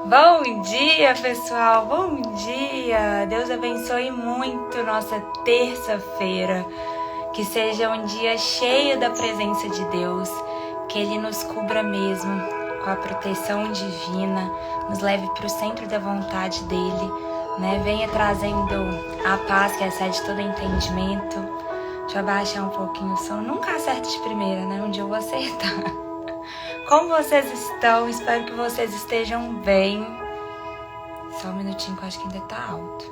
Bom dia, pessoal! Bom dia! Deus abençoe muito nossa terça-feira. Que seja um dia cheio da presença de Deus. Que Ele nos cubra mesmo com a proteção divina. Nos leve para o centro da vontade dEle. Venha trazendo a paz que excede todo entendimento. Deixa eu abaixar um pouquinho o som. Nunca acerto de primeira, Um dia eu vou acertar. Como vocês estão? Espero que vocês estejam bem. Só um minutinho que eu acho que ainda tá alto.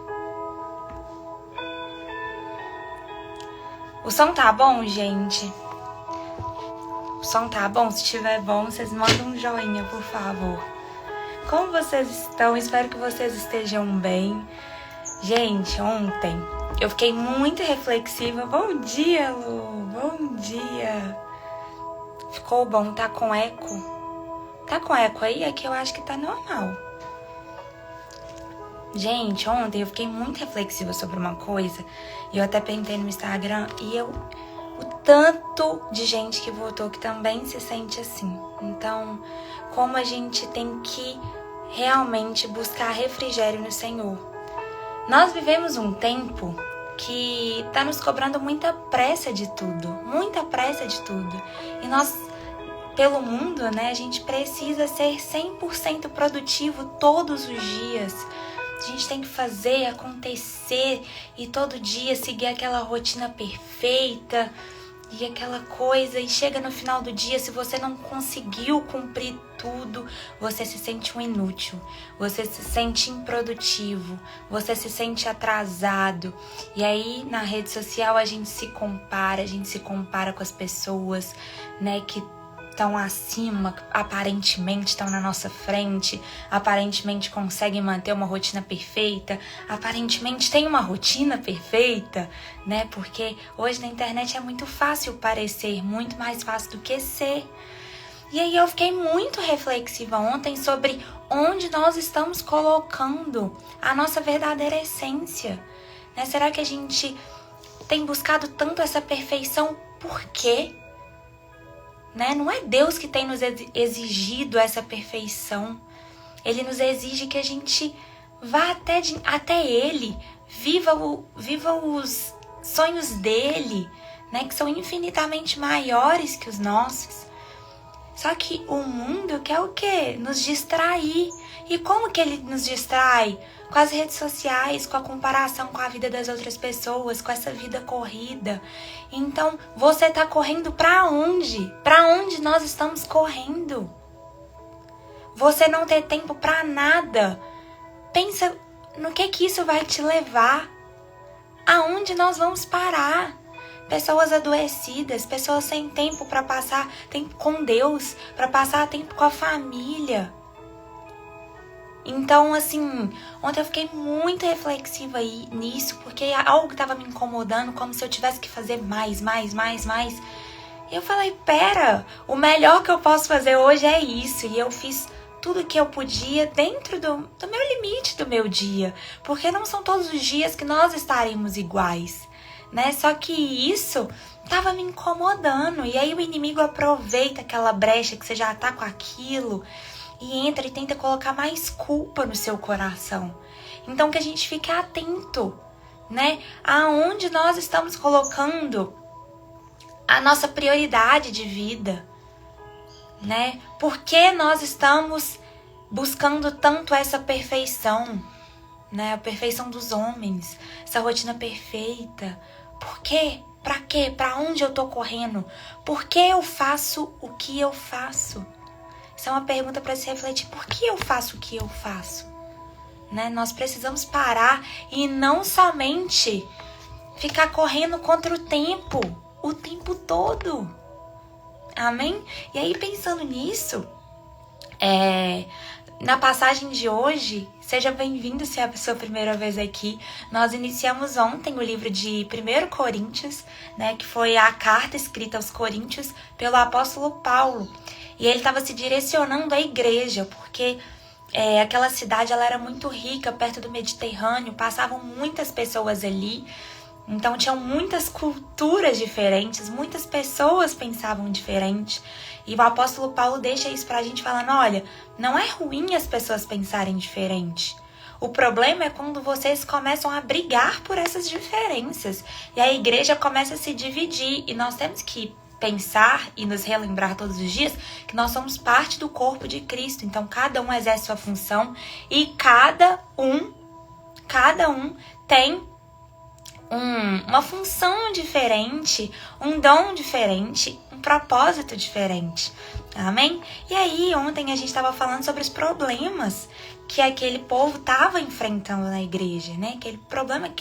O som tá bom, gente? O som tá bom? Se estiver bom, vocês mandam um joinha, por favor. Como vocês estão? Espero que vocês estejam bem. Gente, ontem eu fiquei muito reflexiva. Bom dia, Lu! Bom dia! Ficou bom? Tá com eco? Tá com eco aí? Aqui eu acho que tá normal. Gente, ontem eu fiquei muito reflexiva sobre uma coisa. E eu até perguntei no Instagram. E o tanto de gente que votou que também se sente assim. Então, como a gente tem que realmente buscar refrigério no Senhor. Nós vivemos um tempo que tá nos cobrando muita pressa de tudo. Muita pressa de tudo. E nós, pelo mundo, a gente precisa ser 100% produtivo todos os dias. A gente tem que fazer acontecer e todo dia seguir aquela rotina perfeita e aquela coisa. E chega no final do dia, se você não conseguiu cumprir tudo, você se sente um inútil, você se sente improdutivo, você se sente atrasado. E aí na rede social a gente se compara com as pessoas, que estão acima, aparentemente estão na nossa frente, aparentemente conseguem manter uma rotina perfeita, aparentemente tem uma rotina perfeita, Porque hoje na internet é muito fácil parecer, muito mais fácil do que ser. E aí eu fiquei muito reflexiva ontem sobre onde nós estamos colocando a nossa verdadeira essência, Será que a gente tem buscado tanto essa perfeição? Por quê? Não é Deus que tem nos exigido essa perfeição. Ele nos exige que a gente vá até Ele, viva os sonhos dEle, que são infinitamente maiores que os nossos. Só que o mundo quer o quê? Nos distrair. E como que ele nos distrai? Com as redes sociais, com a comparação com a vida das outras pessoas, com essa vida corrida. Então, você tá correndo pra onde? Pra onde nós estamos correndo? Você não ter tempo pra nada. Pensa no que isso vai te levar. Aonde nós vamos parar? Pessoas adoecidas, pessoas sem tempo para passar tempo com Deus, para passar tempo com a família. Então, ontem eu fiquei muito reflexiva nisso, porque algo estava me incomodando, como se eu tivesse que fazer mais. E eu falei, pera, o melhor que eu posso fazer hoje é isso. E eu fiz tudo que eu podia dentro do meu limite do meu dia, porque não são todos os dias que nós estaremos iguais. Só que isso tava me incomodando. E aí o inimigo aproveita aquela brecha que você já tá com aquilo e entra e tenta colocar mais culpa no seu coração. Então que a gente fique atento, aonde nós estamos colocando a nossa prioridade de vida, Por que nós estamos buscando tanto essa perfeição, A perfeição dos homens, essa rotina perfeita. Por quê? Pra quê? Pra onde eu tô correndo? Por que eu faço o que eu faço? Isso é uma pergunta para se refletir. Por que eu faço o que eu faço? Nós precisamos parar e não somente ficar correndo contra o tempo todo. Amém? E aí, pensando nisso, na passagem de hoje, seja bem-vindo se é a sua primeira vez aqui. Nós iniciamos ontem o livro de 1 Coríntios, que foi a carta escrita aos Coríntios pelo apóstolo Paulo. E ele estava se direcionando à igreja, porque aquela cidade ela era muito rica, perto do Mediterrâneo, passavam muitas pessoas ali. Então tinham muitas culturas diferentes, muitas pessoas pensavam diferente. E o apóstolo Paulo deixa isso pra gente falando, olha, não é ruim as pessoas pensarem diferente. O problema é quando vocês começam a brigar por essas diferenças. E a igreja começa a se dividir. E nós temos que pensar e nos relembrar todos os dias que nós somos parte do corpo de Cristo. Então cada um exerce sua função e cada um tem uma função diferente, um dom diferente, um propósito diferente. Amém? E aí, ontem a gente estava falando sobre os problemas que aquele povo estava enfrentando na igreja, né? Aquele problema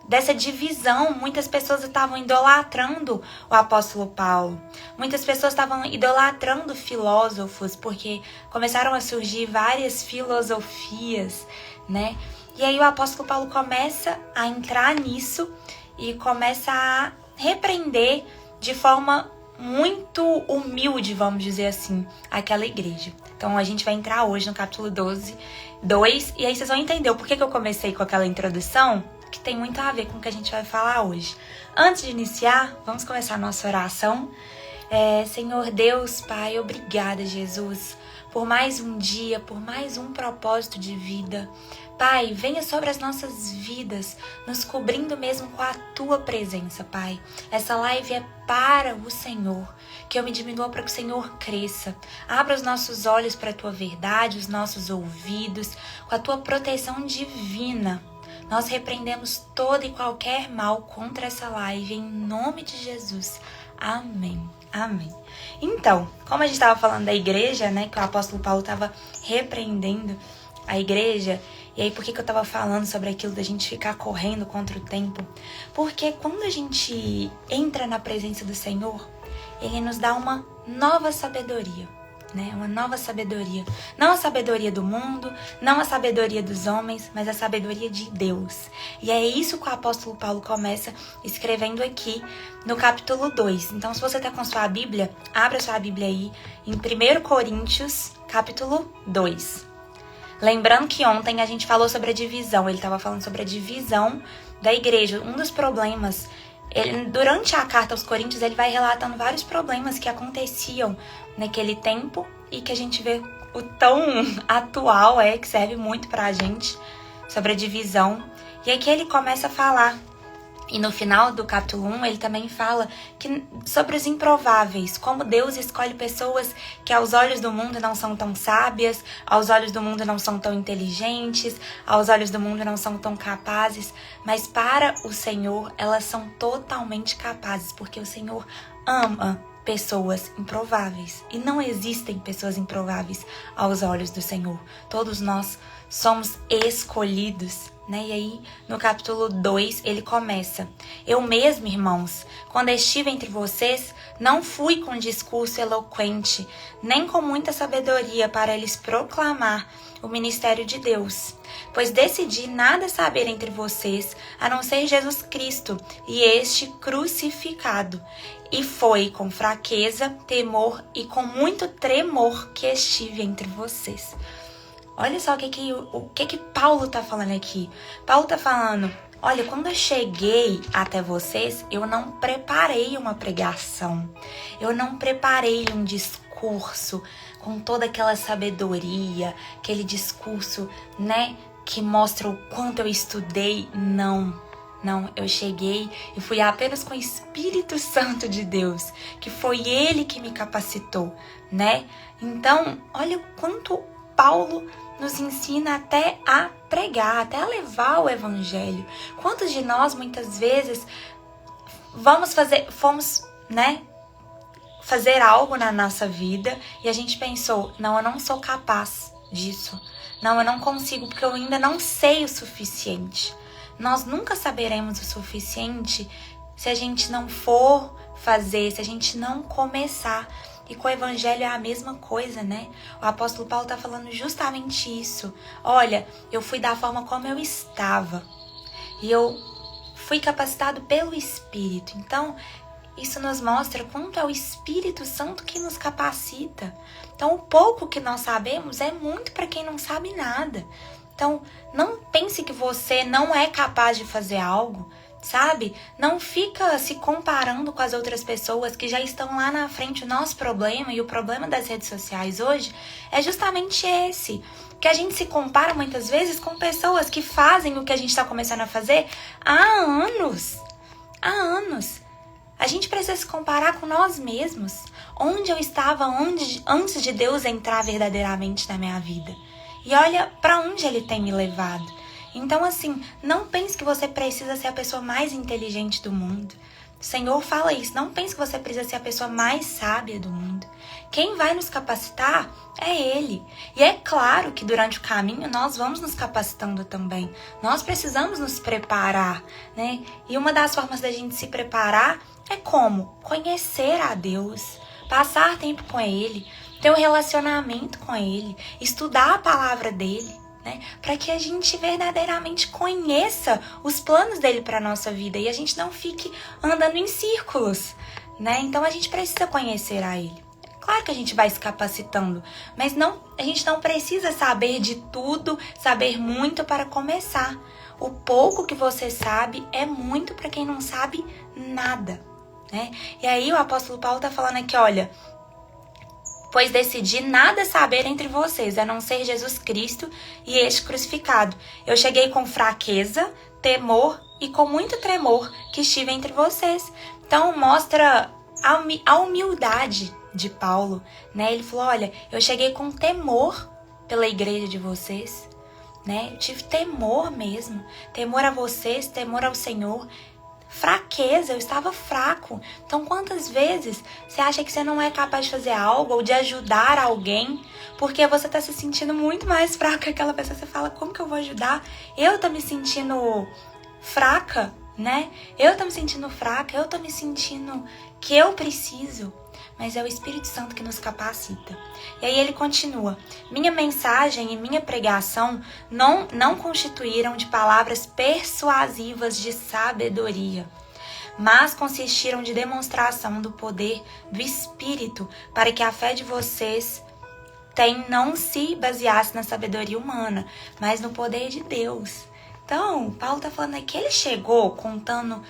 dessa divisão, muitas pessoas estavam idolatrando o apóstolo Paulo. Muitas pessoas estavam idolatrando filósofos, porque começaram a surgir várias filosofias, né? E aí o apóstolo Paulo começa a entrar nisso e começa a repreender de forma muito humilde, vamos dizer assim, aquela igreja. Então a gente vai entrar hoje no capítulo 2, e aí vocês vão entender o porquê que eu comecei com aquela introdução, que tem muito a ver com o que a gente vai falar hoje. Antes de iniciar, vamos começar a nossa oração. Senhor Deus, Pai, obrigada, Jesus, por mais um dia, por mais um propósito de vida. Pai, venha sobre as nossas vidas, nos cobrindo mesmo com a Tua presença, Pai. Essa live é para o Senhor, que eu me diminua para que o Senhor cresça. Abra os nossos olhos para a Tua verdade, os nossos ouvidos, com a Tua proteção divina. Nós repreendemos todo e qualquer mal contra essa live, em nome de Jesus. Amém. Amém. Então, como a gente estava falando da igreja, né, que o apóstolo Paulo estava repreendendo a igreja, e aí por que eu estava falando sobre aquilo da gente ficar correndo contra o tempo? Porque quando a gente entra na presença do Senhor, Ele nos dá uma nova sabedoria, né? Uma nova sabedoria. Não a sabedoria do mundo, não a sabedoria dos homens, mas a sabedoria de Deus. E é isso que o apóstolo Paulo começa escrevendo aqui no capítulo 2. Então, se você está com sua Bíblia, abra sua Bíblia aí em 1 Coríntios, capítulo 2. Lembrando que ontem a gente falou sobre a divisão, ele estava falando sobre a divisão da igreja. Um dos problemas, durante a carta aos Coríntios, ele vai relatando vários problemas que aconteciam naquele tempo e que a gente vê o tão atual, que serve muito pra gente, sobre a divisão. E aqui ele começa a falar. E no final do capítulo 1, ele também fala sobre os improváveis, como Deus escolhe pessoas que aos olhos do mundo não são tão sábias, aos olhos do mundo não são tão inteligentes, aos olhos do mundo não são tão capazes, mas para o Senhor elas são totalmente capazes, porque o Senhor ama pessoas improváveis. E não existem pessoas improváveis aos olhos do Senhor. Todos nós somos escolhidos, né? E aí, no capítulo 2, ele começa. Eu mesmo, irmãos, quando estive entre vocês, não fui com discurso eloquente, nem com muita sabedoria para lhes proclamar o ministério de Deus. Pois decidi nada saber entre vocês, a não ser Jesus Cristo e este crucificado. E foi com fraqueza, temor e com muito tremor que estive entre vocês. Olha só o que Paulo tá falando aqui. Paulo tá falando, olha, quando eu cheguei até vocês, eu não preparei uma pregação. Eu não preparei um discurso com toda aquela sabedoria, aquele discurso, né, que mostra o quanto eu estudei. Não, eu cheguei e fui apenas com o Espírito Santo de Deus, que foi Ele que me capacitou, né? Então, olha o quanto Paulo nos ensina até a pregar, até a levar o evangelho. Quantos de nós, muitas vezes, fomos, né, fazer algo na nossa vida e a gente pensou, não, eu não sou capaz disso. Não, eu não consigo porque eu ainda não sei o suficiente. Nós nunca saberemos o suficiente se a gente não for fazer, se a gente não começar. E com o evangelho é a mesma coisa, né? O apóstolo Paulo está falando justamente isso. Olha, eu fui da forma como eu estava. E eu fui capacitado pelo Espírito. Então, isso nos mostra quanto é o Espírito Santo que nos capacita. Então, o pouco que nós sabemos é muito para quem não sabe nada. Então, não pense que você não é capaz de fazer algo. sabe? Não fica se comparando com as outras pessoas que já estão lá na frente. O nosso problema e o problema das redes sociais hoje é justamente esse. Que a gente se compara muitas vezes com pessoas que fazem o que a gente está começando a fazer há anos. Há anos. A gente precisa se comparar com nós mesmos. Onde eu estava antes de Deus entrar verdadeiramente na minha vida. E olha para onde Ele tem me levado. Então, assim, não pense que você precisa ser a pessoa mais inteligente do mundo. O Senhor fala isso. Não pense que você precisa ser a pessoa mais sábia do mundo. Quem vai nos capacitar é Ele. E é claro que durante o caminho nós vamos nos capacitando também. Nós precisamos nos preparar, né? E uma das formas da gente se preparar é como? Conhecer a Deus, passar tempo com Ele, ter um relacionamento com Ele, estudar a palavra dEle. Né? Para que a gente verdadeiramente conheça os planos dele para a nossa vida e a gente não fique andando em círculos, né? Então a gente precisa conhecer a ele. Claro que a gente vai se capacitando, mas a gente não precisa saber de tudo, saber muito para começar. O pouco que você sabe é muito para quem não sabe nada, né? E aí o apóstolo Paulo está falando aqui, olha... Pois decidi nada saber entre vocês, a não ser Jesus Cristo e este crucificado. Eu cheguei com fraqueza, temor e com muito tremor que estive entre vocês. Então mostra a humildade de Paulo, né? Ele falou, olha, eu cheguei com temor pela igreja de vocês, né? Eu tive temor mesmo, temor a vocês, temor ao Senhor. Fraqueza, eu estava fraco. Então, quantas vezes você acha que você não é capaz de fazer algo ou de ajudar alguém porque você está se sentindo muito mais fraco que aquela pessoa? Você fala, como que eu vou ajudar? Eu tô me sentindo fraca, né? Eu tô me sentindo fraca, eu tô me sentindo que eu preciso. Mas é o Espírito Santo que nos capacita. E aí ele continua. Minha mensagem e minha pregação não constituíram de palavras persuasivas de sabedoria, mas consistiram de demonstração do poder do Espírito, para que a fé de vocês não se baseasse na sabedoria humana, mas no poder de Deus. Então, Paulo está falando aqui que ele chegou contando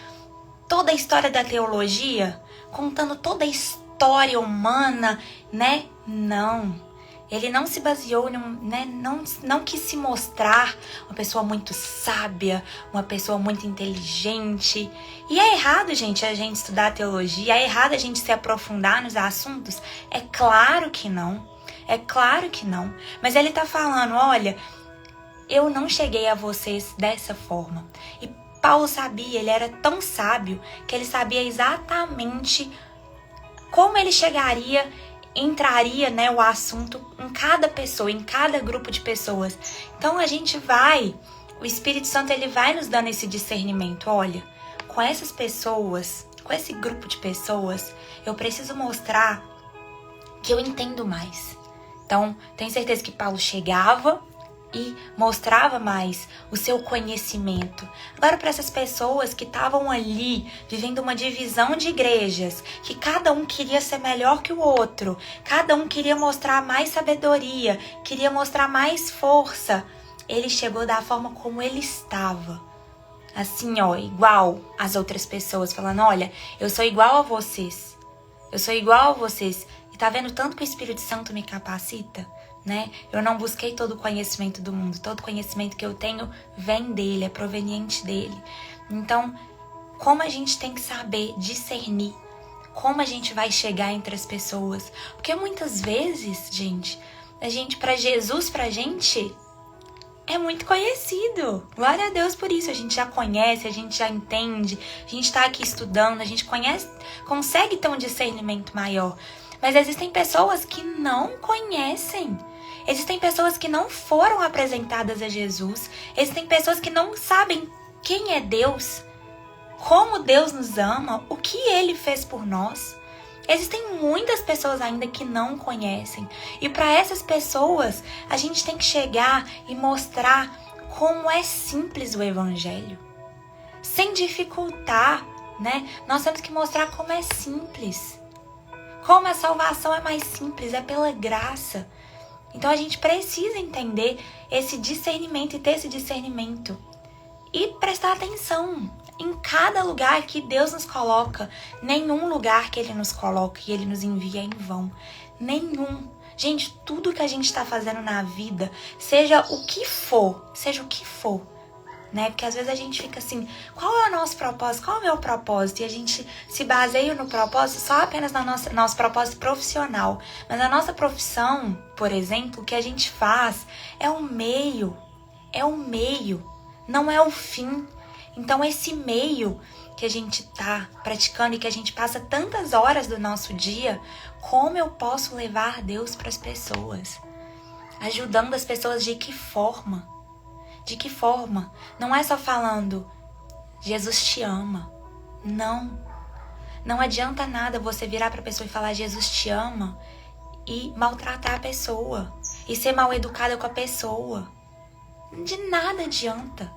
toda a história da teologia, contando toda a história humana, né? Não. Ele não se baseou, né? Não quis se mostrar uma pessoa muito sábia, uma pessoa muito inteligente. E é errado, gente, a gente estudar teologia, é errado a gente se aprofundar nos assuntos? É claro que não. É claro que não. Mas ele tá falando, olha, eu não cheguei a vocês dessa forma. E Paulo sabia, ele era tão sábio, que ele sabia exatamente como ele entraria, né, o assunto em cada pessoa, em cada grupo de pessoas. Então o Espírito Santo ele vai nos dando esse discernimento. Olha, com essas pessoas, com esse grupo de pessoas, eu preciso mostrar que eu entendo mais. Então, tenho certeza que Paulo chegava e mostrava mais o seu conhecimento. Agora, para essas pessoas que estavam ali, vivendo uma divisão de igrejas, que cada um queria ser melhor que o outro, cada um queria mostrar mais sabedoria, queria mostrar mais força, ele chegou da forma como ele estava. Assim, ó, igual às outras pessoas, falando, olha, eu sou igual a vocês. Eu sou igual a vocês. E tá vendo tanto que o Espírito Santo me capacita? Né? Eu não busquei todo o conhecimento do mundo. Todo conhecimento que eu tenho vem dele, é proveniente dele. Então, como a gente tem que saber discernir? Como a gente vai chegar entre as pessoas? Porque muitas vezes, gente, pra Jesus, pra gente, é muito conhecido. Glória a Deus por isso. A gente já conhece, a gente já entende, a gente tá aqui estudando, a gente consegue ter um discernimento maior. Mas existem pessoas que não conhecem. Existem pessoas que não foram apresentadas a Jesus. Existem pessoas que não sabem quem é Deus, como Deus nos ama, o que Ele fez por nós. Existem muitas pessoas ainda que não conhecem. E para essas pessoas, a gente tem que chegar e mostrar como é simples o Evangelho. Sem dificultar, né? Nós temos que mostrar como é simples. Como a salvação é mais simples, é pela graça. Então a gente precisa entender esse discernimento e ter esse discernimento. e prestar atenção em cada lugar que Deus nos coloca. Nenhum lugar que Ele nos coloca e Ele nos envia em vão. Nenhum. Gente, tudo que a gente está fazendo na vida, seja o que for, né? Porque às vezes a gente fica assim, qual é o nosso propósito? Qual é o meu propósito? E a gente se baseia no propósito só apenas no nosso propósito profissional. Mas a nossa profissão, por exemplo, o que a gente faz é um meio, não é o fim. Então esse meio que a gente tá praticando e que a gente passa tantas horas do nosso dia, como eu posso levar Deus para as pessoas? Ajudando as pessoas de que forma? De que forma? Não é só falando, Jesus te ama. Não. Não adianta nada você virar para a pessoa e falar, Jesus te ama, e maltratar a pessoa. E ser mal educada com a pessoa. De nada adianta.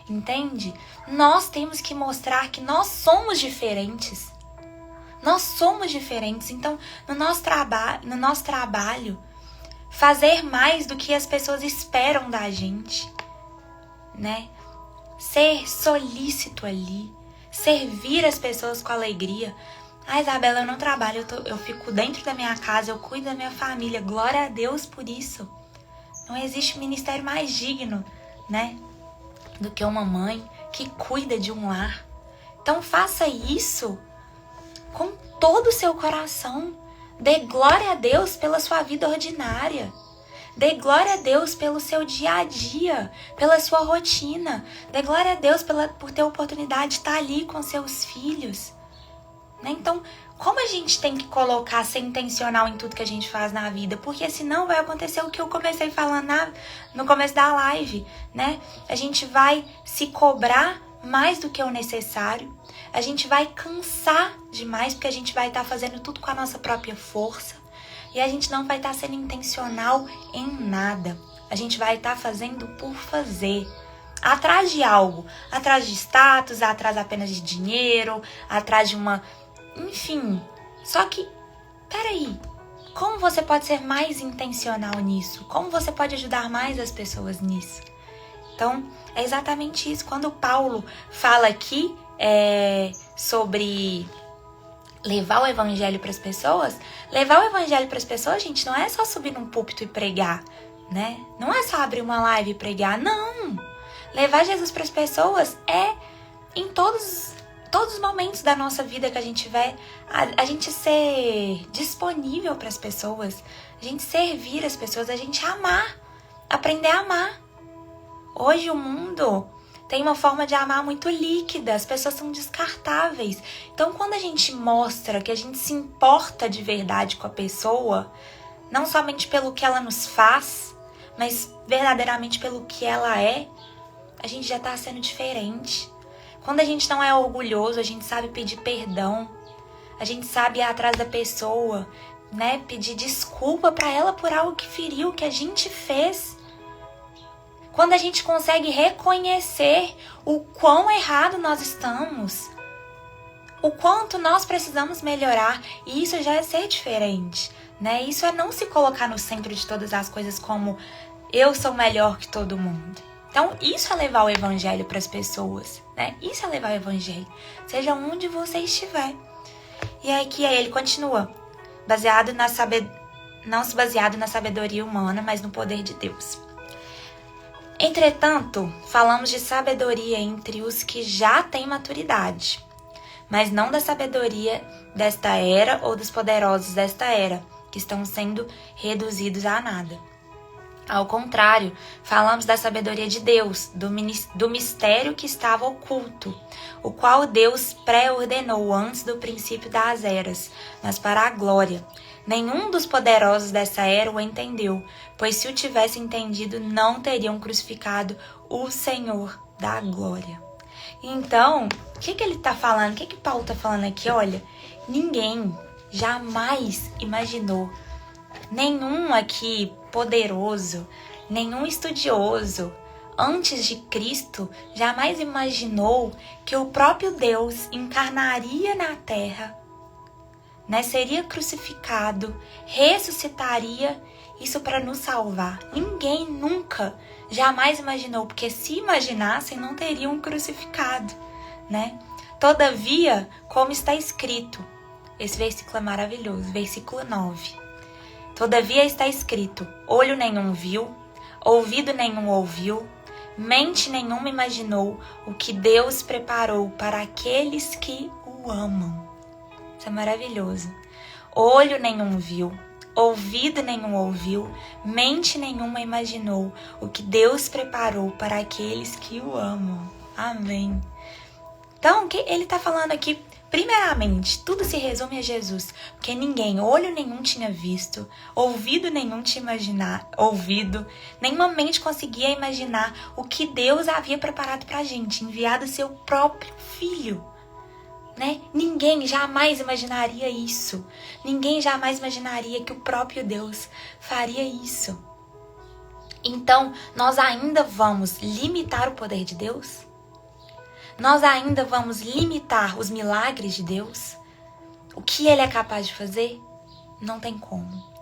Entende? Nós temos que mostrar que nós somos diferentes. Nós somos diferentes. Então, no nosso trabalho, fazer mais do que as pessoas esperam da gente, né? Ser solícito ali, servir as pessoas com alegria. Ah, Isabela, eu não trabalho, eu fico dentro da minha casa, eu cuido da minha família. Glória a Deus por isso. Não existe ministério mais digno, né, do que uma mãe que cuida de um lar. Então faça isso com todo o seu coração. Dê glória a Deus pela sua vida ordinária. Dê glória a Deus pelo seu dia a dia, pela sua rotina. Dê glória a Deus por ter a oportunidade de estar ali com seus filhos. Né? Então, como a gente tem que colocar, ser intencional em tudo que a gente faz na vida? Porque senão vai acontecer o que eu comecei falando no começo da live, né? A gente vai se cobrar mais do que o necessário. A gente vai cansar demais, porque a gente vai estar fazendo tudo com a nossa própria força. E a gente não vai estar sendo intencional em nada. A gente vai estar fazendo por fazer. Atrás de algo. Atrás de status, atrás apenas de dinheiro, atrás de uma... Enfim. Só que, peraí. Como você pode ser mais intencional nisso? Como você pode ajudar mais as pessoas nisso? Então, é exatamente isso. Quando Paulo fala aqui sobre... levar o evangelho para as pessoas, gente, não é só subir num púlpito e pregar, né? Não é só abrir uma live e pregar, não. Levar Jesus para as pessoas é em todos os momentos da nossa vida que a gente tiver, a gente ser disponível para as pessoas, a gente servir as pessoas, a gente amar, aprender a amar. Hoje o mundo tem uma forma de amar muito líquida, as pessoas são descartáveis. Então, quando a gente mostra que a gente se importa de verdade com a pessoa, não somente pelo que ela nos faz, mas verdadeiramente pelo que ela é, a gente já está sendo diferente. Quando a gente não é orgulhoso, a gente sabe pedir perdão, a gente sabe ir atrás da pessoa, né? Pedir desculpa para ela por algo que feriu, que a gente fez. Quando a gente consegue reconhecer o quão errado nós estamos, o quanto nós precisamos melhorar, e isso já é ser diferente, né? Isso é não se colocar no centro de todas as coisas como eu sou melhor que todo mundo. Então, isso é levar o evangelho para as pessoas, né? Isso é levar o evangelho, seja onde você estiver. E aí ele continua, não se baseado na sabedoria humana, mas no poder de Deus. Entretanto, falamos de sabedoria entre os que já têm maturidade, mas não da sabedoria desta era ou dos poderosos desta era, que estão sendo reduzidos a nada. Ao contrário, falamos da sabedoria de Deus, do mistério que estava oculto, o qual Deus pré-ordenou antes do princípio das eras, mas para a glória. Nenhum dos poderosos dessa era o entendeu, pois se o tivesse entendido, não teriam crucificado o Senhor da glória. Então, o que ele está falando? O que Paulo está falando aqui? Olha, ninguém jamais imaginou, nenhum aqui poderoso, nenhum estudioso antes de Cristo jamais imaginou que o próprio Deus encarnaria na terra, né, seria crucificado, ressuscitaria isso para nos salvar. Ninguém nunca, jamais imaginou, porque se imaginassem não teriam crucificado, né? Todavia, como está escrito, esse versículo é maravilhoso, versículo 9. Todavia está escrito, olho nenhum viu, ouvido nenhum ouviu, mente nenhuma imaginou o que Deus preparou para aqueles que o amam. Isso é maravilhoso. Olho nenhum viu, ouvido nenhum ouviu, mente nenhuma imaginou o que Deus preparou para aqueles que o amam. Amém. Então, o que ele está falando aqui? Primeiramente, tudo se resume a Jesus, porque ninguém, olho nenhum tinha visto, ouvido nenhum tinha ouvido, nenhuma mente conseguia imaginar o que Deus havia preparado para a gente, enviado seu próprio Filho. Né? Ninguém jamais imaginaria isso. Ninguém jamais imaginaria que o próprio Deus faria isso. Então, nós ainda vamos limitar o poder de Deus? Nós ainda vamos limitar os milagres de Deus? O que Ele é capaz de fazer? Não tem como.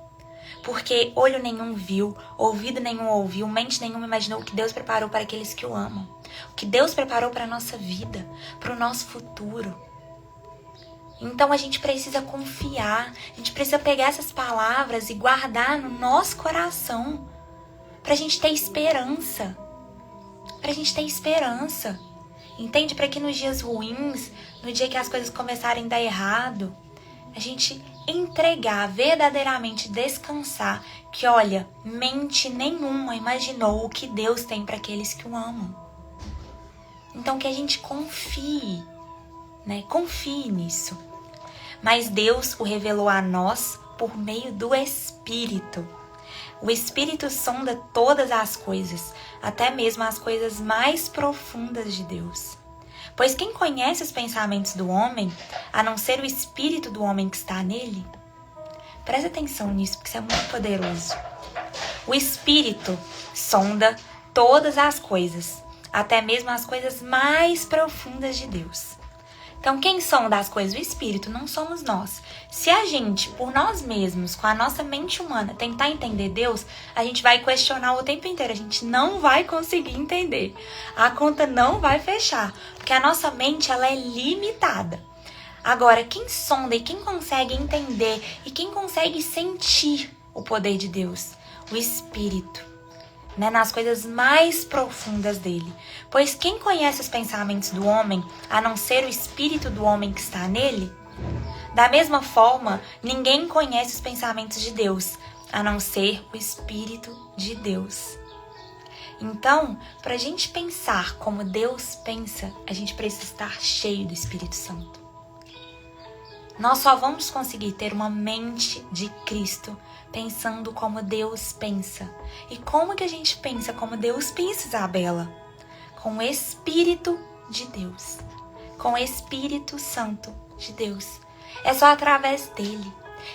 Porque olho nenhum viu, ouvido nenhum ouviu, mente nenhuma imaginou o que Deus preparou para aqueles que o amam. O que Deus preparou para a nossa vida, para o nosso futuro. Então a gente precisa confiar, a gente precisa pegar essas palavras e guardar no nosso coração. Pra gente ter esperança. Pra gente ter esperança. Entende? Para que nos dias ruins, no dia que as coisas começarem a dar errado, a gente entregar, verdadeiramente descansar, que olha, mente nenhuma imaginou o que Deus tem para aqueles que o amam. Então que a gente confie, né? Confie nisso. Mas Deus o revelou a nós por meio do Espírito. O Espírito sonda todas as coisas, até mesmo as coisas mais profundas de Deus. Pois quem conhece os pensamentos do homem, a não ser o Espírito do homem que está nele? Presta atenção nisso, porque isso é muito poderoso. O Espírito sonda todas as coisas, até mesmo as coisas mais profundas de Deus. Então, quem sonda as coisas do Espírito não somos nós. Se a gente, por nós mesmos, com a nossa mente humana, tentar entender Deus, a gente vai questionar o tempo inteiro. A gente não vai conseguir entender. A conta não vai fechar, porque a nossa mente ela é limitada. Agora, quem sonda e quem consegue entender e quem consegue sentir o poder de Deus? O Espírito. Né, nas coisas mais profundas dele. Pois quem conhece os pensamentos do homem, a não ser o Espírito do homem que está nele? Da mesma forma, ninguém conhece os pensamentos de Deus, a não ser o Espírito de Deus. Então, para a gente pensar como Deus pensa, a gente precisa estar cheio do Espírito Santo. Nós só vamos conseguir ter uma mente de Cristo pensando como Deus pensa. E como que a gente pensa como Deus pensa, Isabela? Com o Espírito de Deus. Com o Espírito Santo de Deus. É só através dele.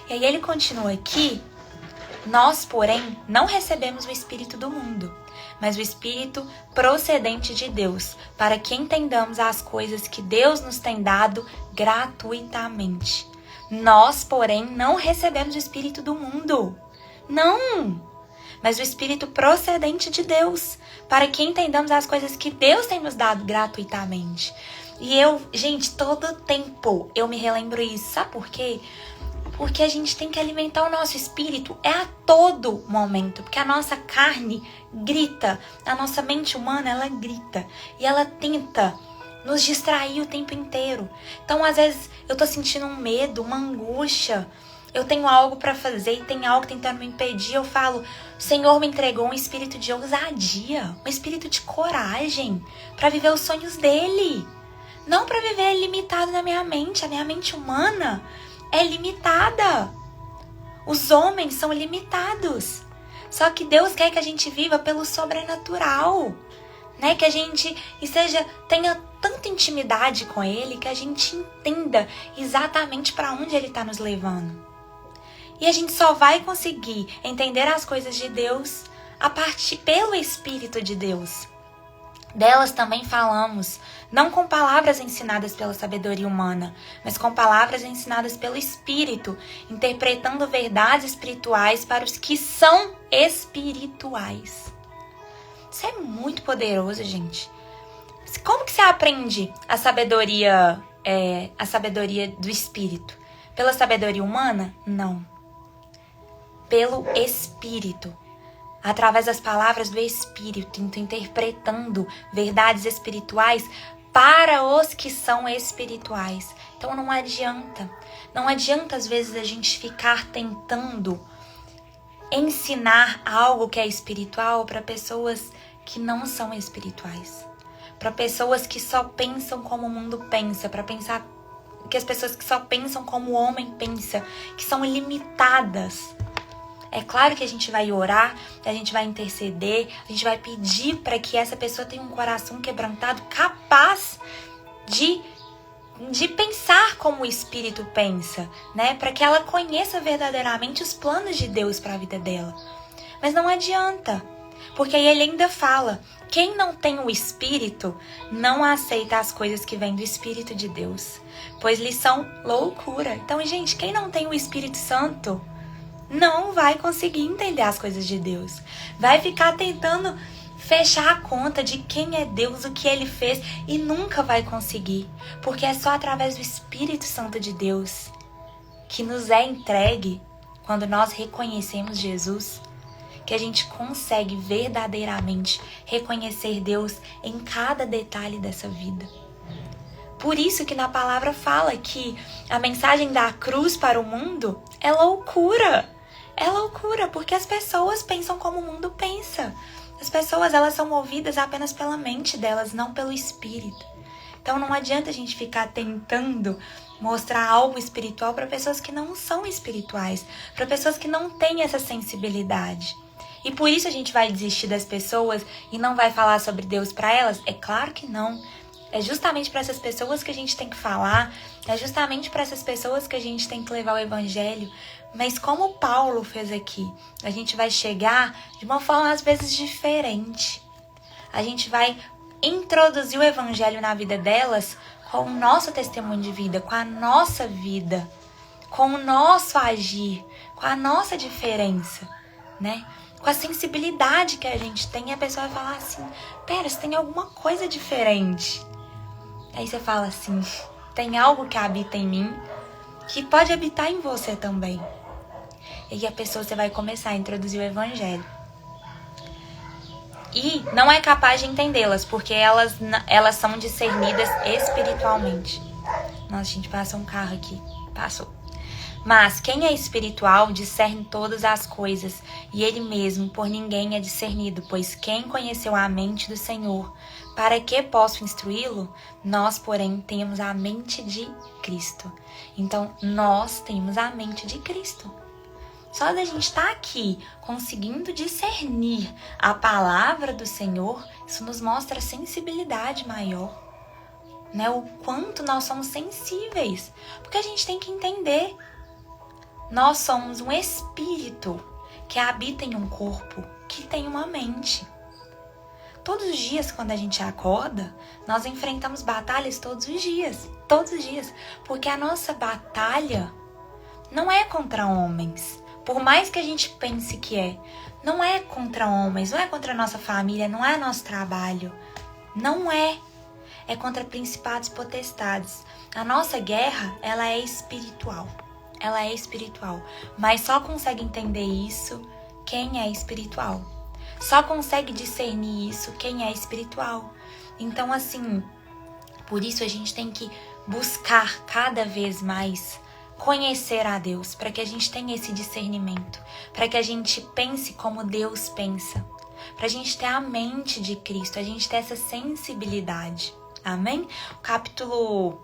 E aí ele continua aqui. Nós, porém, não recebemos o Espírito do mundo, mas o Espírito procedente de Deus, para que entendamos as coisas que Deus nos tem dado gratuitamente. Nós, porém, não recebemos o Espírito do mundo. Não! Mas o Espírito procedente de Deus, para que entendamos as coisas que Deus tem nos dado gratuitamente. E gente, todo tempo eu me relembro isso. Sabe por quê? Porque a gente tem que alimentar o nosso espírito a todo momento. Porque a nossa carne grita, a nossa mente humana, ela grita. E ela tenta nos distrair o tempo inteiro. Então, às vezes, eu tô sentindo um medo, uma angústia. Eu tenho algo para fazer e tem algo tentando me impedir. Eu falo, o Senhor me entregou um espírito de ousadia, um espírito de coragem para viver os sonhos dele. Não para viver limitado na minha mente. A minha mente humana é limitada. Os homens são limitados. Só que Deus quer que a gente viva pelo sobrenatural, né? Que a gente tenha tanta intimidade com Ele que a gente entenda exatamente para onde Ele está nos levando. E a gente só vai conseguir entender as coisas de Deus pelo Espírito de Deus. Delas também falamos, não com palavras ensinadas pela sabedoria humana, mas com palavras ensinadas pelo Espírito, interpretando verdades espirituais para os que são espirituais. Isso é muito poderoso, gente. Como que você aprende a sabedoria do Espírito? Pela sabedoria humana? Não. Pelo Espírito. Através das palavras do Espírito, interpretando verdades espirituais para os que são espirituais. Então não adianta às vezes a gente ficar tentando ensinar algo que é espiritual para pessoas que não são espirituais. Para pessoas que só pensam como o mundo pensa, para pensar que as pessoas que só pensam como o homem pensa, que são limitadas. É claro que a gente vai orar, a gente vai interceder, a gente vai pedir para que essa pessoa tenha um coração quebrantado, capaz de pensar como o Espírito pensa, né? Para que ela conheça verdadeiramente os planos de Deus para a vida dela. Mas não adianta, porque aí ele ainda fala, quem não tem o Espírito não aceita as coisas que vêm do Espírito de Deus, pois lhes são loucura. Então, gente, quem não tem o Espírito Santo não vai conseguir entender as coisas de Deus. Vai ficar tentando fechar a conta de quem é Deus, o que Ele fez, e nunca vai conseguir. Porque é só através do Espírito Santo de Deus que nos é entregue, quando nós reconhecemos Jesus, que a gente consegue verdadeiramente reconhecer Deus em cada detalhe dessa vida. Por isso que na palavra fala que a mensagem da cruz para o mundo é loucura. É loucura, porque as pessoas pensam como o mundo pensa. As pessoas, elas são movidas apenas pela mente delas, não pelo Espírito. Então não adianta a gente ficar tentando mostrar algo espiritual para pessoas que não são espirituais, para pessoas que não têm essa sensibilidade. E por isso a gente vai desistir das pessoas e não vai falar sobre Deus para elas? É claro que não. É justamente para essas pessoas que a gente tem que falar, é justamente para essas pessoas que a gente tem que levar o Evangelho. Mas como Paulo fez aqui, a gente vai chegar de uma forma às vezes diferente. A gente vai introduzir o Evangelho na vida delas com o nosso testemunho de vida, com a nossa vida, com o nosso agir, com a nossa diferença, né? Com a sensibilidade que a gente tem, e a pessoa vai falar assim, pera, você tem alguma coisa diferente. Aí você fala assim, tem algo que habita em mim, que pode habitar em você também. E aí a pessoa, você vai começar a introduzir o Evangelho. E não é capaz de entendê-las, porque elas são discernidas espiritualmente. Nossa, gente, passa um carro aqui. Passou. Mas quem é espiritual discerne todas as coisas, e ele mesmo por ninguém é discernido, pois quem conheceu a mente do Senhor, para que possa instruí-lo? Nós, porém, temos a mente de Cristo. Então, nós temos a mente de Cristo. Só da gente estar aqui, conseguindo discernir a palavra do Senhor, isso nos mostra sensibilidade maior, né? O quanto nós somos sensíveis. Porque a gente tem que entender, nós somos um espírito que habita em um corpo que tem uma mente. Todos os dias, quando a gente acorda, nós enfrentamos batalhas todos os dias. Porque a nossa batalha não é contra homens. Por mais que a gente pense que é, não é contra homens, não é contra a nossa família, não é nosso trabalho. Não é. É contra principados e potestades. A nossa guerra, ela é espiritual. Ela é espiritual. Mas só consegue entender isso quem é espiritual. Só consegue discernir isso quem é espiritual. Então, assim, por isso a gente tem que buscar cada vez mais conhecer a Deus, para que a gente tenha esse discernimento, para que a gente pense como Deus pensa, para a gente ter a mente de Cristo, a gente ter essa sensibilidade. Amém? O capítulo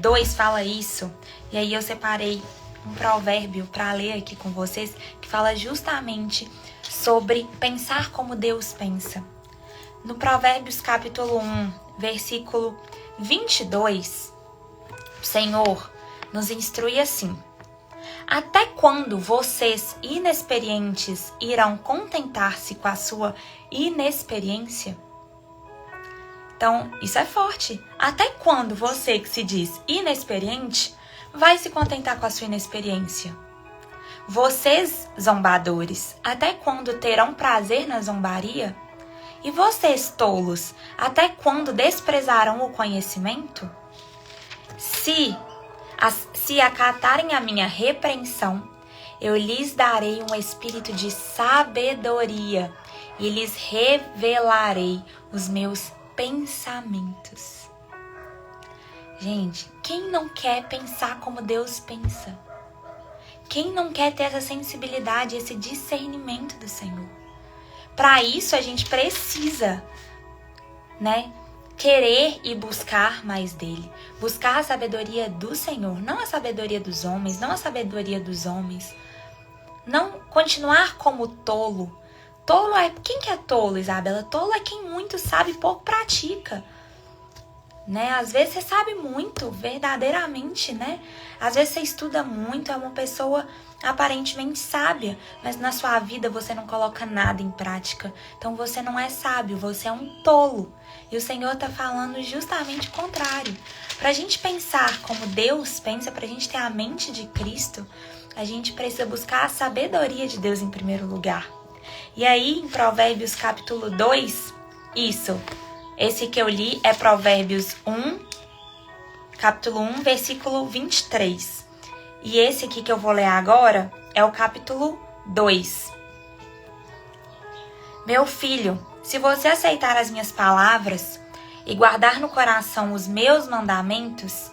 2 fala isso, e aí eu separei um provérbio para ler aqui com vocês, que fala justamente sobre pensar como Deus pensa. No Provérbios capítulo 1, versículo 22, o Senhor nos instrui assim: até quando vocês inexperientes irão contentar-se com a sua inexperiência? Então, isso é forte. Até quando você que se diz inexperiente vai se contentar com a sua inexperiência? Vocês, zombadores, até quando terão prazer na zombaria? E vocês, tolos, até quando desprezarão o conhecimento? Se acatarem a minha repreensão, eu lhes darei um espírito de sabedoria e lhes revelarei os meus pensamentos. Gente, quem não quer pensar como Deus pensa? Quem não quer ter essa sensibilidade, esse discernimento do Senhor? Para isso a gente precisa, querer e buscar mais dele. Buscar a sabedoria do Senhor, não a sabedoria dos homens, não a sabedoria dos homens. Não continuar como tolo. Tolo é... Quem que é tolo, Isabela? Tolo é quem muito sabe e pouco pratica. Às vezes você sabe muito, verdadeiramente, Às vezes você estuda muito, é uma pessoa aparentemente sábia, mas na sua vida você não coloca nada em prática. Então você não é sábio, você é um tolo. E o Senhor está falando justamente o contrário. Para a gente pensar como Deus pensa, para a gente ter a mente de Cristo, a gente precisa buscar a sabedoria de Deus em primeiro lugar. E aí, em Provérbios capítulo 2, esse que eu li é Provérbios 1, capítulo 1, versículo 23. E esse aqui que eu vou ler agora é o capítulo 2. Meu filho, se você aceitar as minhas palavras e guardar no coração os meus mandamentos,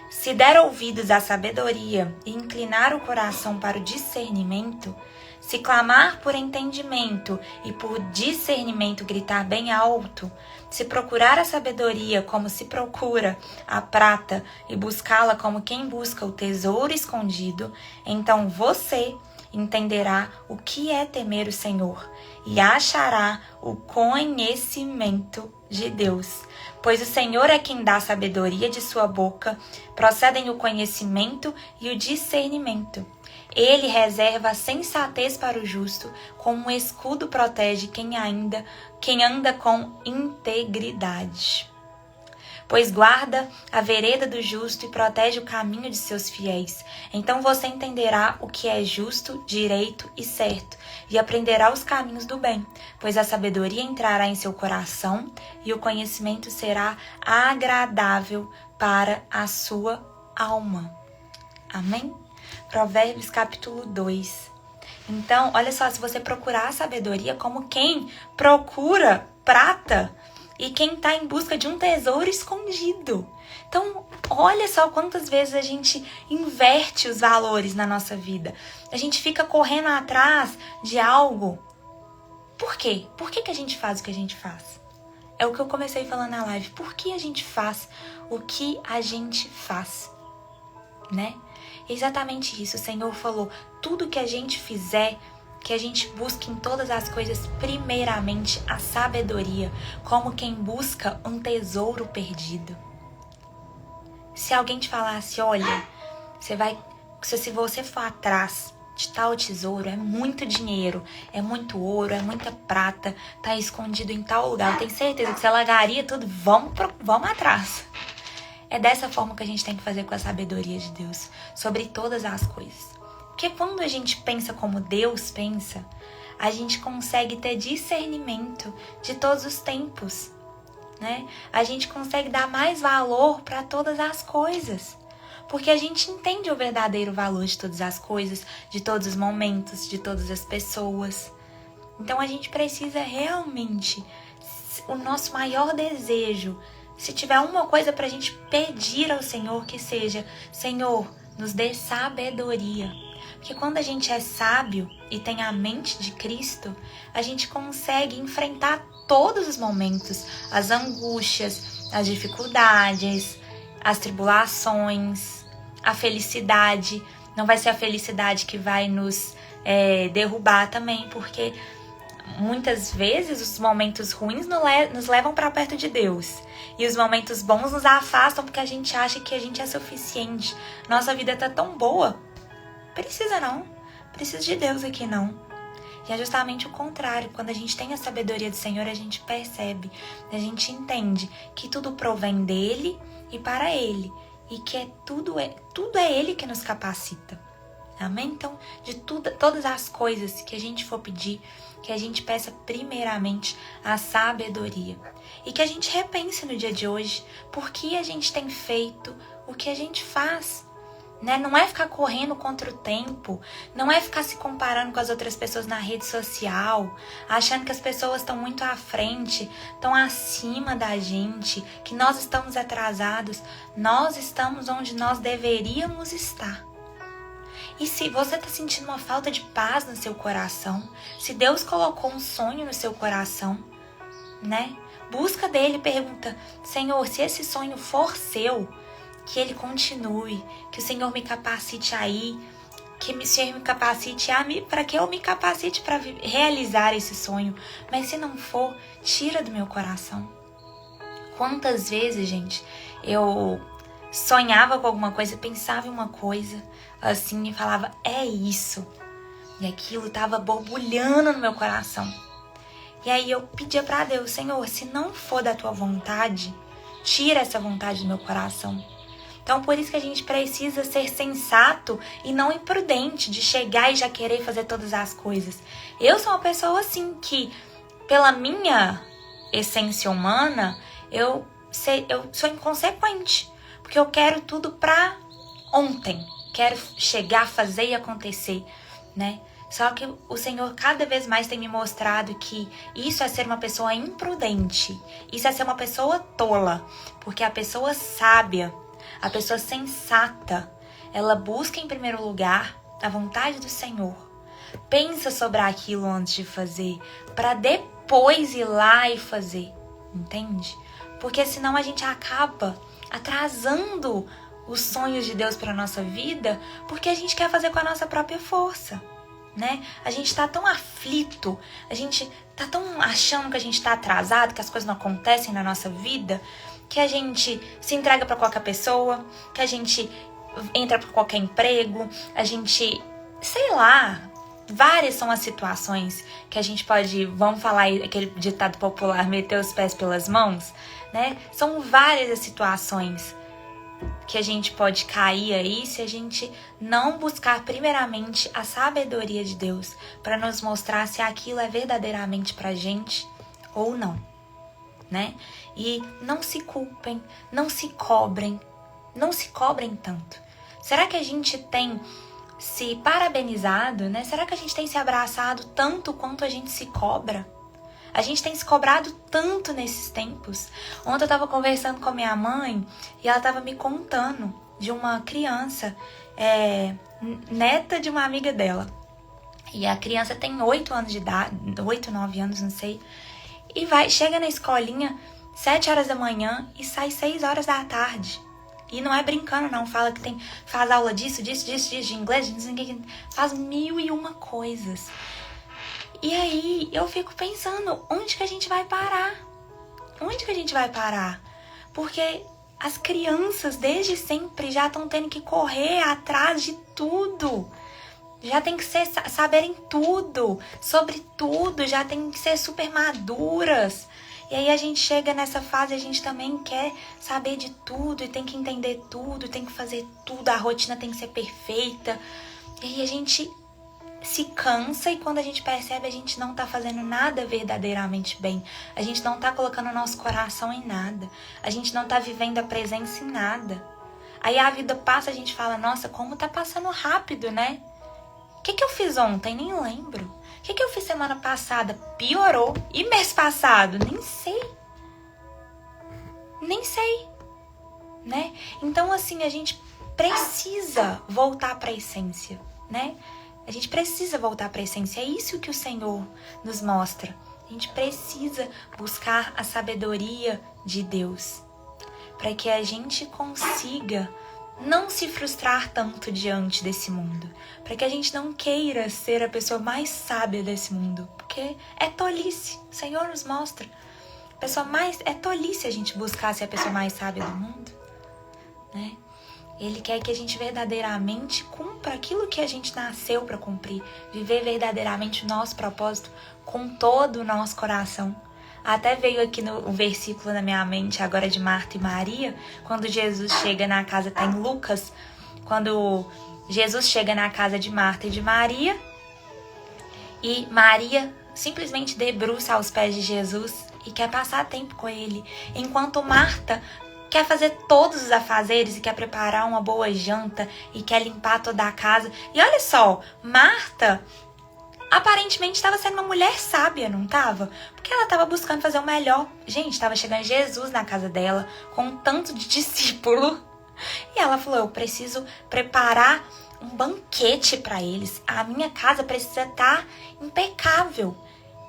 se der ouvidos à sabedoria e inclinar o coração para o discernimento, se clamar por entendimento e por discernimento gritar bem alto, se procurar a sabedoria como se procura a prata e buscá-la como quem busca o tesouro escondido, então você entenderá o que é temer o Senhor e achará o conhecimento de Deus. Pois o Senhor é quem dá sabedoria de sua boca, procedem o conhecimento e o discernimento. Ele reserva a sensatez para o justo, como um escudo protege quem anda com integridade. Pois guarda a vereda do justo e protege o caminho de seus fiéis. Então você entenderá o que é justo, direito e certo, e aprenderá os caminhos do bem, pois a sabedoria entrará em seu coração e o conhecimento será agradável para a sua alma. Amém? Provérbios capítulo 2. Então, olha só, se você procurar a sabedoria como quem procura prata e quem está em busca de um tesouro escondido. Então, olha só quantas vezes a gente inverte os valores na nossa vida. A gente fica correndo atrás de algo. Por quê? Por que a gente faz o que a gente faz? É o que eu comecei falando na live. Por que a gente faz o que a gente faz? Exatamente isso. O Senhor falou, tudo que a gente fizer, que a gente busque em todas as coisas, primeiramente, a sabedoria, como quem busca um tesouro perdido. Se alguém te falasse, olha, se você for atrás de tal tesouro, é muito dinheiro, é muito ouro, é muita prata, tá escondido em tal lugar, eu tenho certeza que você largaria tudo, vamos atrás. É dessa forma que a gente tem que fazer com a sabedoria de Deus, sobre todas as coisas. Porque quando a gente pensa como Deus pensa, a gente consegue ter discernimento de todos os tempos, A gente consegue dar mais valor para todas as coisas. Porque a gente entende o verdadeiro valor de todas as coisas, de todos os momentos, de todas as pessoas. Então a gente precisa realmente, o nosso maior desejo, se tiver uma coisa para a gente pedir ao Senhor, que seja, Senhor, nos dê sabedoria. Porque quando a gente é sábio e tem a mente de Cristo, a gente consegue enfrentar todos os momentos, as angústias, as dificuldades, as tribulações, a felicidade. Não vai ser a felicidade que vai nos derrubar também, porque muitas vezes os momentos ruins nos levam para perto de Deus. E os momentos bons nos afastam porque a gente acha que a gente é suficiente. Nossa vida tá tão boa. Precisa não. Precisa de Deus aqui não. E é justamente o contrário. Quando a gente tem a sabedoria do Senhor, a gente percebe, a gente entende que tudo provém dele e para ele. E que tudo é ele que nos capacita. Amém? Então, de todas as coisas que a gente for pedir, que a gente peça primeiramente a sabedoria. E que a gente repense no dia de hoje por que a gente tem feito o que a gente faz. Né? Não é ficar correndo contra o tempo, não é ficar se comparando com as outras pessoas na rede social, achando que as pessoas estão muito à frente, estão acima da gente, que nós estamos atrasados. Nós estamos onde nós deveríamos estar. E se você está sentindo uma falta de paz no seu coração, se Deus colocou um sonho no seu coração, né? Busca dele, pergunta: Senhor, se esse sonho for seu, que ele continue, que o Senhor me capacite aí, que o Senhor me capacite para que eu me capacite para realizar esse sonho. Mas se não for, tira do meu coração. Quantas vezes, gente, eu sonhava com alguma coisa, pensava em uma coisa assim e falava: é isso. E aquilo estava borbulhando no meu coração. E aí eu pedia para Deus: Senhor, se não for da tua vontade, tira essa vontade do meu coração. Então, por isso que a gente precisa ser sensato e não imprudente de chegar e já querer fazer todas as coisas. Eu sou uma pessoa assim que, pela minha essência humana, eu sou inconsequente. Porque eu quero tudo pra ontem. Quero chegar, fazer e acontecer, né? Só que o Senhor cada vez mais tem me mostrado que isso é ser uma pessoa imprudente. Isso é ser uma pessoa tola. Porque a pessoa sábia, a pessoa sensata, ela busca em primeiro lugar a vontade do Senhor. Pensa sobre aquilo antes de fazer, para depois ir lá e fazer, entende? Porque senão a gente acaba atrasando os sonhos de Deus para nossa vida, porque a gente quer fazer com a nossa própria força, né? A gente tá tão aflito, a gente tá tão achando que a gente tá atrasado, que as coisas não acontecem na nossa vida, que a gente se entrega para qualquer pessoa, que a gente entra para qualquer emprego, a gente, sei lá, várias são as situações que a gente pode, vamos falar aquele ditado popular, meter os pés pelas mãos, né? São várias as situações que a gente pode cair aí se a gente não buscar primeiramente a sabedoria de Deus para nos mostrar se aquilo é verdadeiramente pra gente ou não, né? E não se culpem, não se cobrem tanto. Será que a gente tem se parabenizado, né? Será que a gente tem se abraçado tanto quanto a gente se cobra? A gente tem se cobrado tanto nesses tempos. Ontem eu tava conversando com a minha mãe e ela tava me contando de uma criança, neta de uma amiga dela. E a criança tem 8 anos de idade, 8, 9 anos, não sei. E chega na escolinha 7 horas da manhã e sai 6 horas da tarde. E não é brincando, não. Fala que faz aula disso, de inglês, faz 1001 coisas. E aí eu fico pensando, onde que a gente vai parar? Onde que a gente vai parar? Porque as crianças desde sempre já estão tendo que correr atrás de tudo. Já tem que saberem tudo, sobre tudo, já tem que ser super maduras. E aí a gente chega nessa fase, a gente também quer saber de tudo e tem que entender tudo, tem que fazer tudo, a rotina tem que ser perfeita. E aí a gente se cansa e quando a gente percebe, a gente não tá fazendo nada verdadeiramente bem. A gente não tá colocando o nosso coração em nada. A gente não tá vivendo a presença em nada. Aí a vida passa, a gente fala, nossa, como tá passando rápido, né? O que eu fiz ontem? Nem lembro. O que eu fiz semana passada? Piorou. E mês passado? Nem sei. Nem sei. Né? Então, assim, a gente precisa voltar para a essência, né? A gente precisa voltar para a essência. É isso que o Senhor nos mostra. A gente precisa buscar a sabedoria de Deus para que a gente consiga não se frustrar tanto diante desse mundo, para que a gente não queira ser a pessoa mais sábia desse mundo, porque é tolice. O Senhor nos mostra. É tolice a gente buscar ser a pessoa mais sábia do mundo, né? Ele quer que a gente verdadeiramente cumpra aquilo que a gente nasceu para cumprir. Viver verdadeiramente o nosso propósito com todo o nosso coração. Até veio aqui o versículo na minha mente agora de Marta e Maria, quando Jesus chega na casa, tá em Lucas, quando Jesus chega na casa de Marta e de Maria, e Maria simplesmente debruça aos pés de Jesus e quer passar tempo com ele, enquanto Marta quer fazer todos os afazeres e quer preparar uma boa janta e quer limpar toda a casa. E olha só, Marta aparentemente estava sendo uma mulher sábia, não estava? Porque ela estava buscando fazer o melhor. Gente, estava chegando Jesus na casa dela com um tanto de discípulo. E ela falou, eu preciso preparar um banquete para eles. A minha casa precisa estar impecável.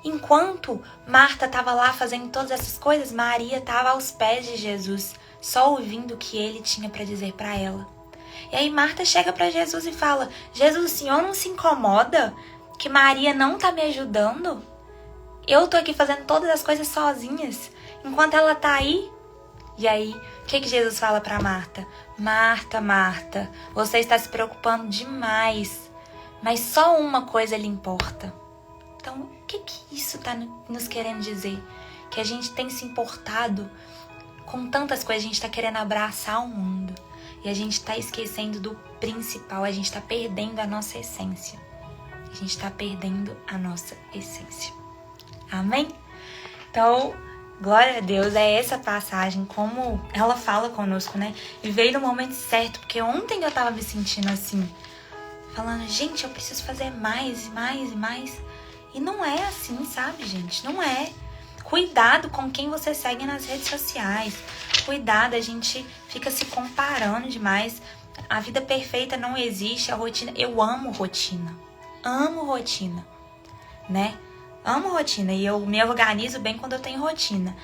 Enquanto Marta estava lá fazendo todas essas coisas, Maria estava aos pés de Jesus, só ouvindo o que ele tinha para dizer para ela. E aí Marta chega para Jesus e fala, Jesus, o senhor não se incomoda que Maria não está me ajudando? Eu tô aqui fazendo todas as coisas sozinhas, enquanto ela tá aí. E aí, o que Jesus fala para Marta? Marta, Marta, você está se preocupando demais, mas só uma coisa lhe importa. Então, o que isso está nos querendo dizer? Que a gente tem se importado com tantas coisas, a gente está querendo abraçar o mundo. E a gente está esquecendo do principal, a gente está perdendo a nossa essência. A gente está perdendo a nossa essência. Amém? Então, glória a Deus, é essa passagem, como ela fala conosco, né? E veio no momento certo, porque ontem eu tava me sentindo assim, falando, gente, eu preciso fazer mais e mais e mais. E não é assim, sabe, gente? Não é. Cuidado com quem você segue nas redes sociais. Cuidado, a gente fica se comparando demais. A vida perfeita não existe, a rotina. Eu amo rotina. Amo rotina, né? Amo rotina e eu me organizo bem quando eu tenho rotina.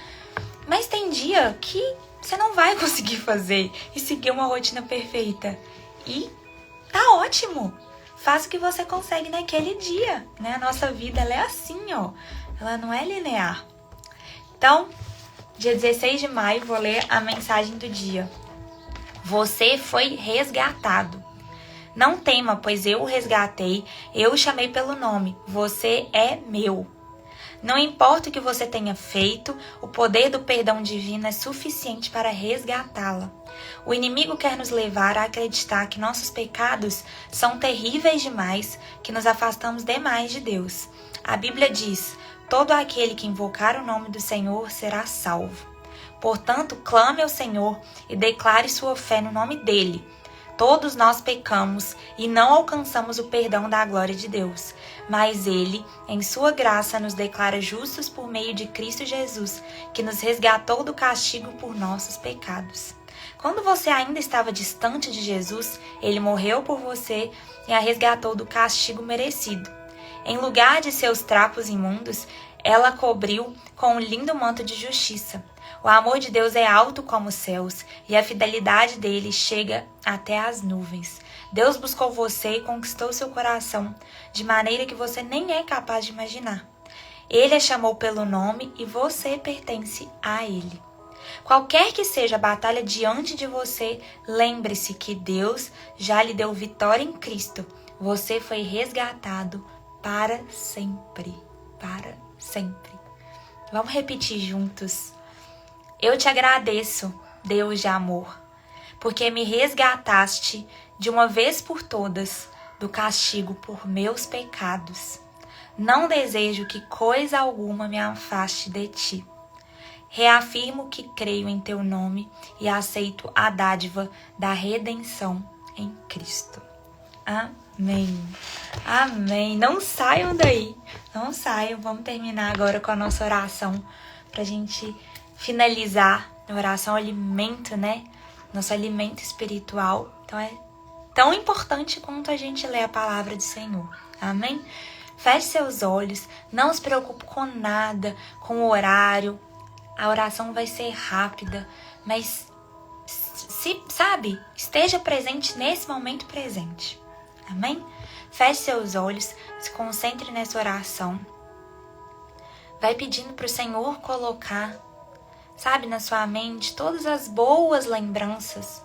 Mas tem dia que você não vai conseguir fazer e seguir uma rotina perfeita. E tá ótimo. Faça o que você consegue naquele dia, né? A nossa vida, ela é assim, ó. Ela não é linear. Então, dia 16 de maio, vou ler a mensagem do dia. Você foi resgatado. Não tema, pois eu o resgatei, eu o chamei pelo nome. Você é meu. Não importa o que você tenha feito, o poder do perdão divino é suficiente para resgatá-la. O inimigo quer nos levar a acreditar que nossos pecados são terríveis demais, que nos afastamos demais de Deus. A Bíblia diz, todo aquele que invocar o nome do Senhor será salvo. Portanto, clame ao Senhor e declare sua fé no nome dele. Todos nós pecamos e não alcançamos o perdão da glória de Deus. Mas Ele, em sua graça, nos declara justos por meio de Cristo Jesus, que nos resgatou do castigo por nossos pecados. Quando você ainda estava distante de Jesus, Ele morreu por você e a resgatou do castigo merecido. Em lugar de seus trapos imundos, ela cobriu com um lindo manto de justiça. O amor de Deus é alto como os céus, e a fidelidade dele chega até as nuvens. Deus buscou você e conquistou seu coração, de maneira que você nem é capaz de imaginar. Ele a chamou pelo nome e você pertence a ele. Qualquer que seja a batalha diante de você, lembre-se que Deus já lhe deu vitória em Cristo. Você foi resgatado para sempre. Para sempre. Vamos repetir juntos. Eu te agradeço, Deus de amor, porque me resgataste de uma vez por todas do castigo por meus pecados. Não desejo que coisa alguma me afaste de ti. Reafirmo que creio em teu nome e aceito a dádiva da redenção em Cristo. Amém. Amém. Não saiam daí. Não saiam. Vamos terminar agora com a nossa oração pra gente finalizar. A oração é alimento, né? Nosso alimento espiritual. Então é tão importante quanto a gente ler a palavra do Senhor. Amém? Feche seus olhos. Não se preocupe com nada, com o horário. A oração vai ser rápida, mas esteja presente nesse momento presente. Amém? Feche seus olhos, se concentre nessa oração. Vai pedindo para o Senhor colocar, na sua mente todas as boas lembranças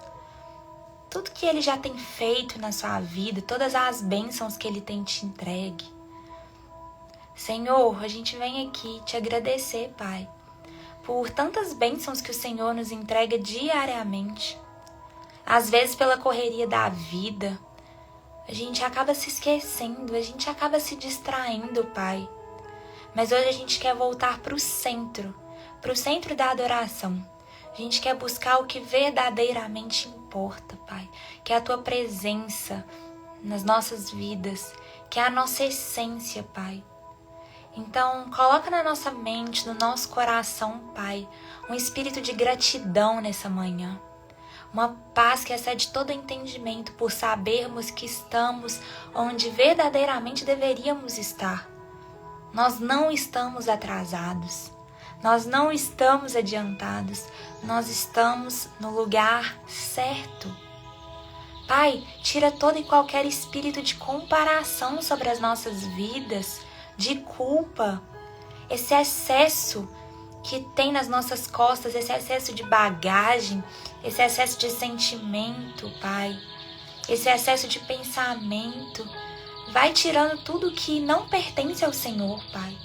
tudo que Ele já tem feito na sua vida, todas as bênçãos que Ele tem te entregue. Senhor, a gente vem aqui te agradecer, Pai, por tantas bênçãos que o Senhor nos entrega diariamente. Às vezes, pela correria da vida, a gente acaba se esquecendo, a gente acaba se distraindo, Pai. Mas hoje a gente quer voltar para o centro da adoração. A gente quer buscar o que verdadeiramente importa, Pai, que é a Tua presença nas nossas vidas, que é a nossa essência, Pai. Então, coloca na nossa mente, no nosso coração, Pai, um espírito de gratidão nessa manhã. Uma paz que excede todo entendimento por sabermos que estamos onde verdadeiramente deveríamos estar. Nós não estamos atrasados, nós não estamos adiantados, nós estamos no lugar certo. Pai, tira todo e qualquer espírito de comparação sobre as nossas vidas, de culpa, esse excesso que tem nas nossas costas, esse excesso de bagagem, esse excesso de sentimento, Pai, esse excesso de pensamento. Vai tirando tudo que não pertence ao Senhor, Pai.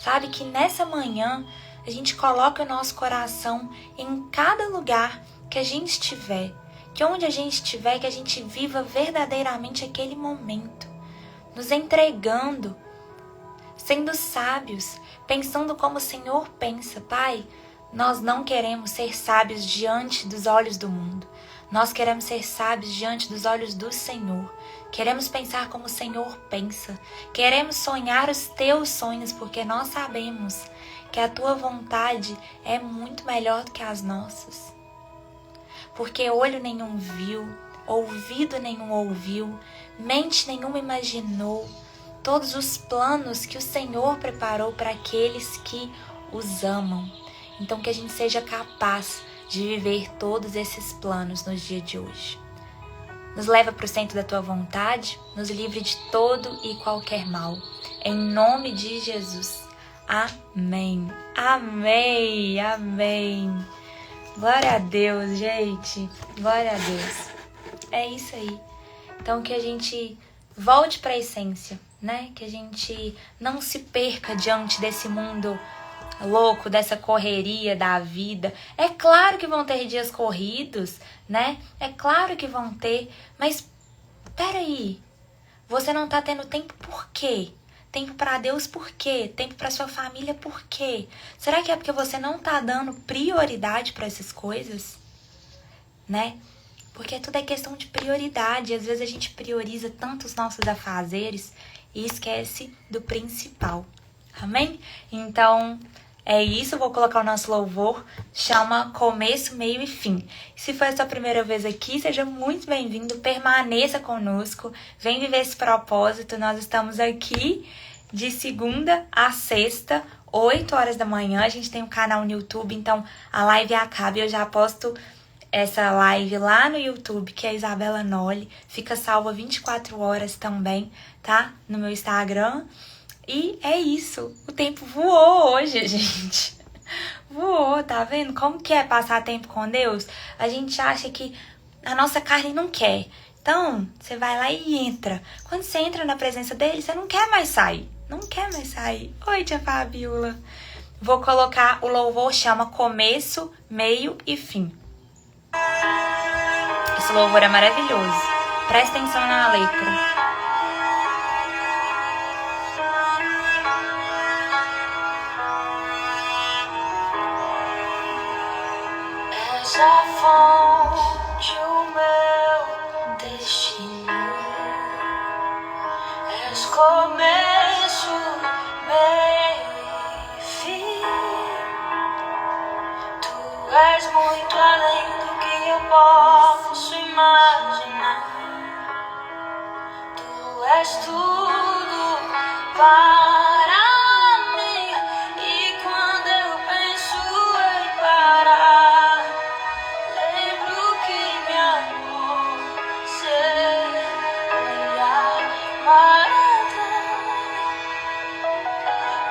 Sabe que nessa manhã a gente coloca o nosso coração em cada lugar que a gente estiver, que onde a gente estiver, que a gente viva verdadeiramente aquele momento, nos entregando, sendo sábios, pensando como o Senhor pensa. Pai, nós não queremos ser sábios diante dos olhos do mundo. Nós queremos ser sábios diante dos olhos do Senhor. Queremos pensar como o Senhor pensa. Queremos sonhar os teus sonhos, porque nós sabemos que a tua vontade é muito melhor do que as nossas. Porque olho nenhum viu, ouvido nenhum ouviu, mente nenhuma imaginou todos os planos que o Senhor preparou para aqueles que os amam. Então que a gente seja capaz de viver todos esses planos nos dias de hoje. Nos leva para o centro da tua vontade, nos livre de todo e qualquer mal. Em nome de Jesus. Amém. Amém. Amém. Glória a Deus, gente. Glória a Deus. É isso aí. Então que a gente volte para a essência, né? Que a gente não se perca diante desse mundo louco, dessa correria da vida. É claro que vão ter dias corridos, né? É claro que vão ter, mas peraí, você não tá tendo tempo por quê? Tempo para Deus por quê? Tempo para sua família por quê? Será que é porque você não tá dando prioridade para essas coisas? Né? Porque tudo é questão de prioridade. Às vezes a gente prioriza tanto os nossos afazeres e esquece do principal. Amém? Então, é isso, vou colocar o nosso louvor, chama Começo, Meio e Fim. Se foi a sua primeira vez aqui, seja muito bem-vindo, permaneça conosco, vem viver esse propósito. Nós estamos aqui de segunda a sexta, 8 horas da manhã, a gente tem um canal no YouTube, então a live acaba e eu já posto essa live lá no YouTube, que é a Isabela Noli, fica salva 24 horas também, tá? No meu Instagram. E é isso, o tempo voou hoje, gente. Voou, tá vendo? Como que é passar tempo com Deus? A gente acha que a nossa carne não quer. Então, você vai lá e entra. Quando você entra na presença dele, você não quer mais sair. Não quer mais sair. Oi, tia Fabiola. Vou colocar o louvor, chama Começo, Meio e Fim. Esse louvor é maravilhoso. Presta atenção na letra. A fonte, o meu destino, és começo, meio e fim. Tu és muito além do que eu posso imaginar. Tu és tudo para mim, e quando eu penso em parar, lembro que me amou sem olhar para trás.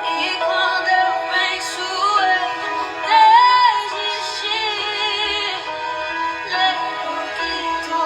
E quando eu penso em desistir, lembro que tu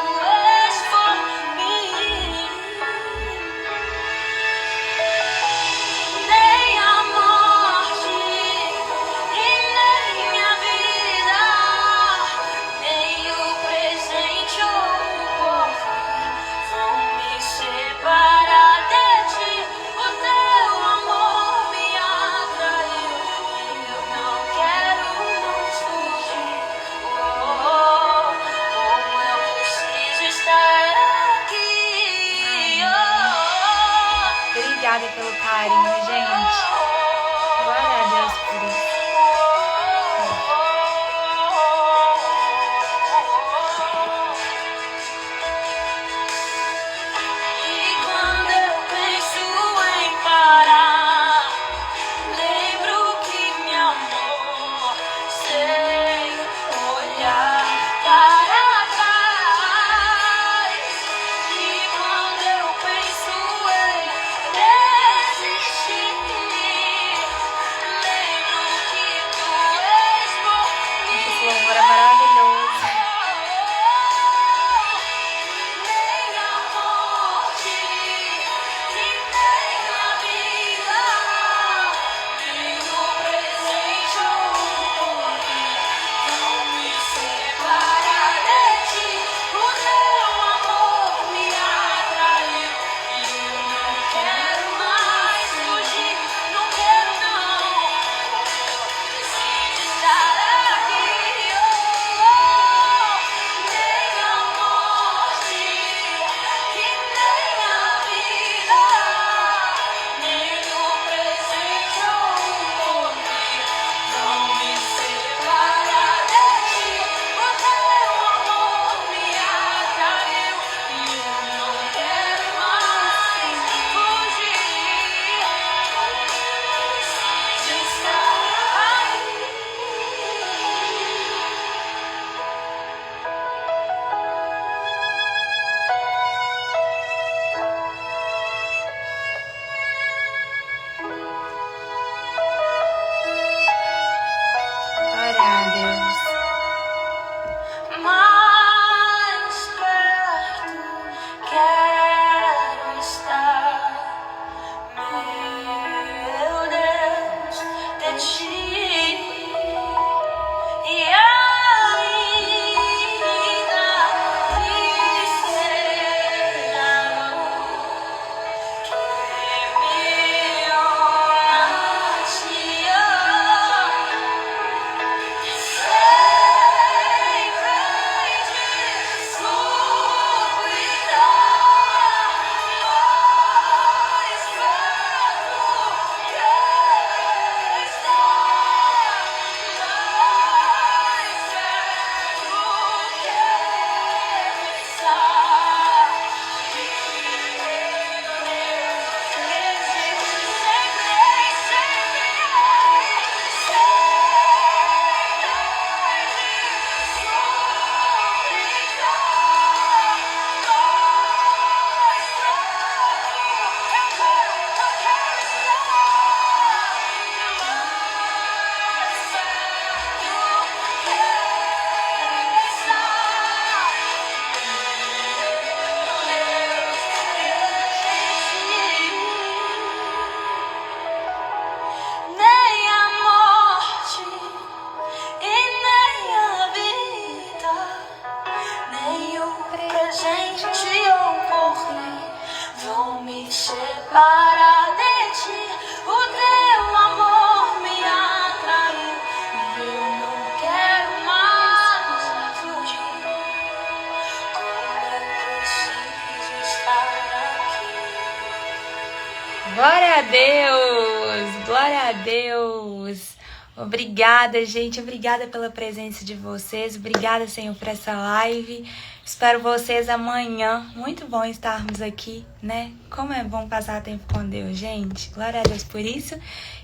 a Deus! Glória a Deus! Obrigada, gente. Obrigada pela presença de vocês. Obrigada, Senhor, por essa live. Espero vocês amanhã. Muito bom estarmos aqui, né? Como é bom passar tempo com Deus, gente. Glória a Deus por isso.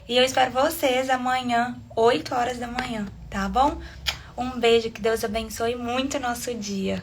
E eu espero vocês amanhã, 8 horas da manhã, tá bom? Um beijo, que Deus abençoe muito o nosso dia.